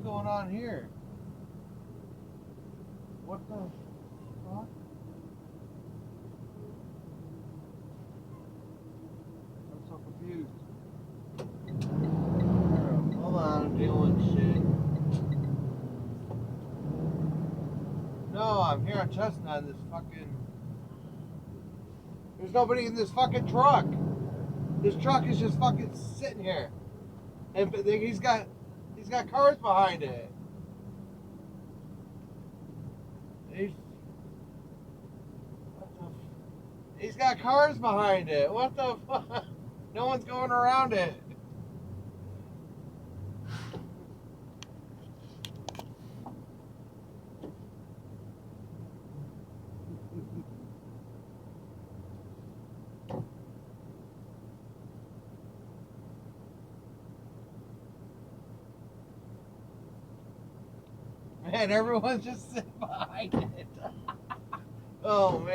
going on here? What the fuck? I'm so confused. Hold on, I'm dealing with shit. No, I'm here on Chestnut in this fucking... There's nobody in this fucking truck. This truck is just fucking sitting here. And he's got cars behind it. He's got cars behind it. What the fuck? No one's going around it. Man, everyone's just sitting behind it. Oh, man.